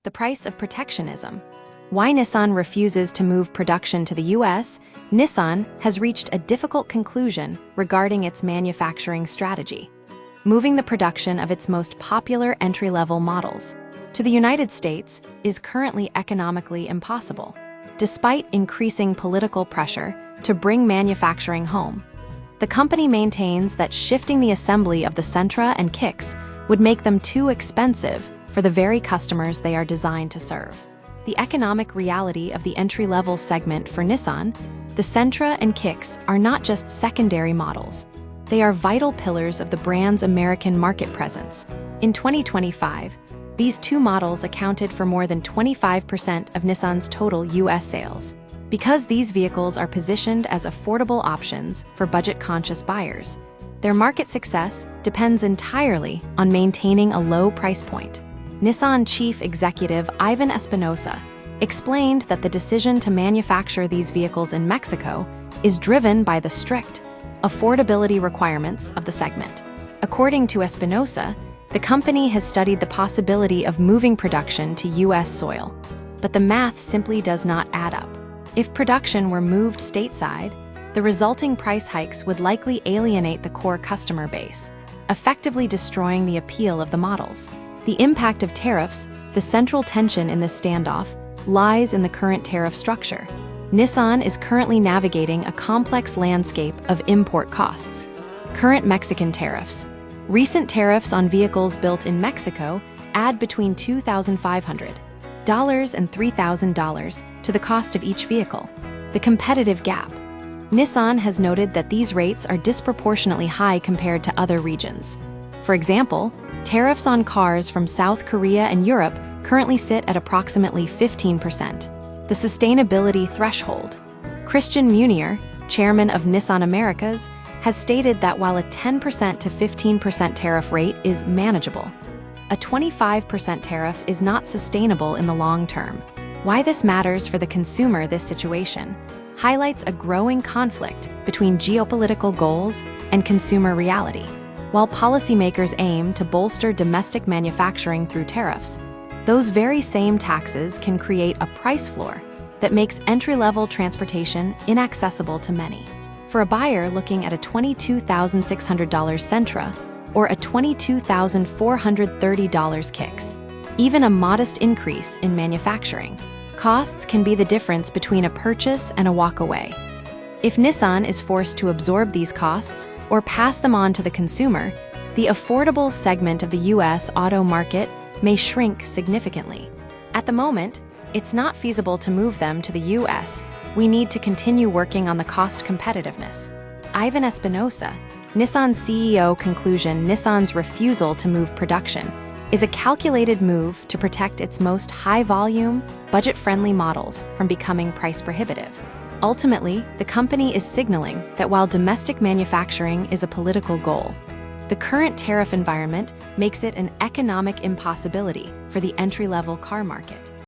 The price of protectionism. Why Nissan refuses to move production to the US? Nissan has reached a difficult conclusion regarding its manufacturing strategy, moving the production of its most popular entry-level models to the United States is currently economically impossible, despite increasing political pressure to bring manufacturing home. The company maintains that shifting the assembly of the Sentra and Kicks would make them too expensive for the very customers they are designed to serve. The economic reality of the entry-level segment for Nissan, the Sentra and Kicks are not just secondary models. They are vital pillars of the brand's American market presence. In 2025, these two models accounted for more than 25% of Nissan's total US sales. Because these vehicles are positioned as affordable options for budget-conscious buyers, their market success depends entirely on maintaining a low price point. Nissan Chief Executive Ivan Espinosa explained that the decision to manufacture these vehicles in Mexico is driven by the strict affordability requirements of the segment. According to Espinosa, the company has studied the possibility of moving production to US soil, but the math simply does not add up. If production were moved stateside, the resulting price hikes would likely alienate the core customer base, effectively destroying the appeal of the models. The impact of tariffs, the central tension in this standoff, lies in the current tariff structure. Nissan is currently navigating a complex landscape of import costs. Current Mexican tariffs. Recent tariffs on vehicles built in Mexico add between $2,500 and $3,000 to the cost of each vehicle. The competitive gap. Nissan has noted that these rates are disproportionately high compared to other regions. For example, tariffs on cars from South Korea and Europe currently sit at approximately 15%. The sustainability threshold. Christian Munier, chairman of Nissan Americas, has stated that while a 10% to 15% tariff rate is manageable, a 25% tariff is not sustainable in the long term. Why this matters for the consumer. This situation highlights a growing conflict between geopolitical goals and consumer reality. While policymakers aim to bolster domestic manufacturing through tariffs, those very same taxes can create a price floor that makes entry-level transportation inaccessible to many. For a buyer looking at a $22,600 Sentra or a $22,430 Kicks, even a modest increase in manufacturing costs can be the difference between a purchase and a walk-away. If Nissan is forced to absorb these costs or pass them on to the consumer, the affordable segment of the US auto market may shrink significantly. At the moment, it's not feasible to move them to the US. We need to continue working on the cost competitiveness. Ivan Espinosa, Nissan CEO conclusion. Nissan's refusal to move production is a calculated move to protect its most high-volume, budget-friendly models from becoming price-prohibitive. Ultimately, the company is signaling that while domestic manufacturing is a political goal, the current tariff environment makes it an economic impossibility for the entry-level car market.